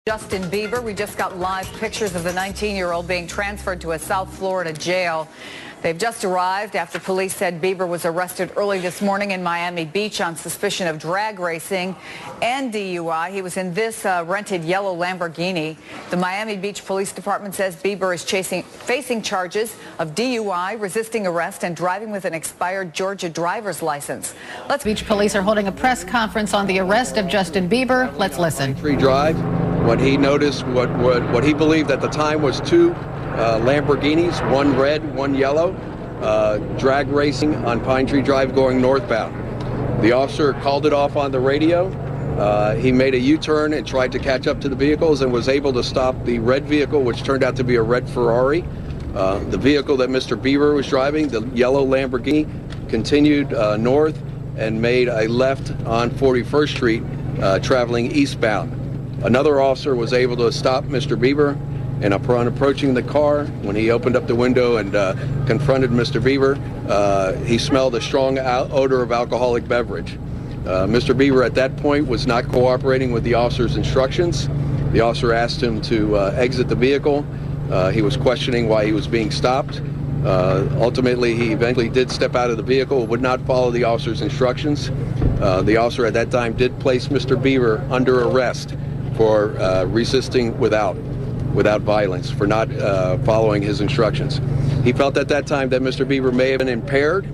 Justin Bieber. We just got live pictures of the 19-year-old being transferred to a South Florida jail. They've just arrived after police said Bieber was arrested early this morning in Miami Beach on suspicion of drag racing and DUI. He was in this rented yellow Lamborghini. The Miami Beach Police Department says Bieber is facing charges of DUI, resisting arrest, and driving with an expired Georgia driver's license. Beach police are holding a press conference on the arrest of Justin Bieber. Let's listen. Free drive. When he noticed what he believed at the time was two Lamborghinis, one red, one yellow, drag racing on Pine Tree Drive going northbound. The officer called it off on the radio. He made a U-turn and tried to catch up to the vehicles and was able to stop the red vehicle, which turned out to be a red Ferrari. The vehicle that Mr. Bieber was driving, the yellow Lamborghini, continued north and made a left on 41st Street, traveling eastbound. Another officer was able to stop Mr. Bieber, and upon approaching the car, when he opened up the window and confronted Mr. Bieber, he smelled a strong odor of alcoholic beverage. Mr. Bieber at that point was not cooperating with the officer's instructions. The officer asked him to exit the vehicle. He was questioning why he was being stopped. Ultimately, he eventually did step out of the vehicle, would not follow the officer's instructions. The officer at that time did place Mr. Bieber under arrest for resisting without violence, for not following his instructions. He felt at that time that Mr. Bieber may have been impaired.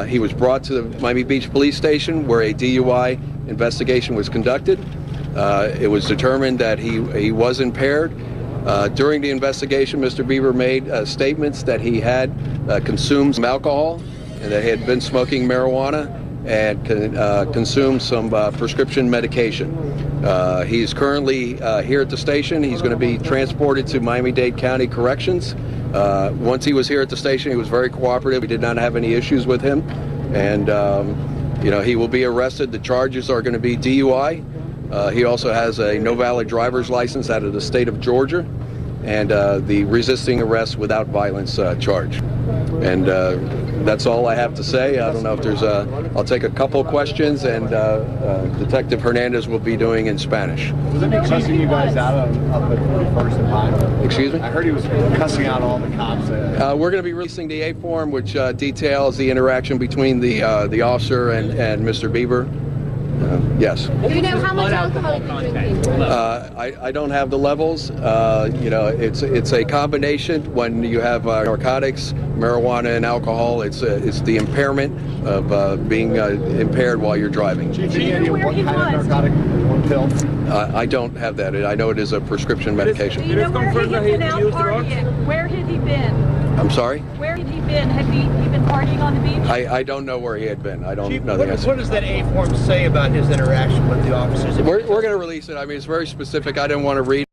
He was brought to the Miami Beach Police Station where a DUI investigation was conducted. It was determined that he was impaired. During the investigation, Mr. Bieber made statements that he had consumed some alcohol and that he had been smoking marijuana and consumed some prescription medication. He's currently here at the station. He's going to be transported to Miami-Dade County Corrections. Once he was here at the station, he was very cooperative. We did not have any issues with him. And, he will be arrested. The charges are going to be DUI. He also has a no valid driver's license out of the state of Georgia, and the resisting arrest without violence charge. And that's all I have to say. I don't know if there's I'll take a couple questions, and Detective Hernandez will be doing in Spanish. Was he cussing you guys out up at 41st and Pine? Excuse me? I heard he was cussing out all the cops. We're going to be releasing the A form, which details the interaction between the officer and Mr. Bieber. Yes. Do you know how much alcohol you're drinking? I don't have the levels. It's a combination. When you have narcotics, marijuana, and alcohol, it's the impairment of being impaired while you're driving. Do you know what kind of narcotic? One pill? I don't have that. I know it is a prescription medication. Do you know where he had been out partying? Where had he been? I'm sorry? Where had he been? Had he been partying on the beach? I don't know where he had been. I don't know the answer. What does that A form say about his interaction with the officers? We're going to release it. I mean, it's very specific. I didn't want to read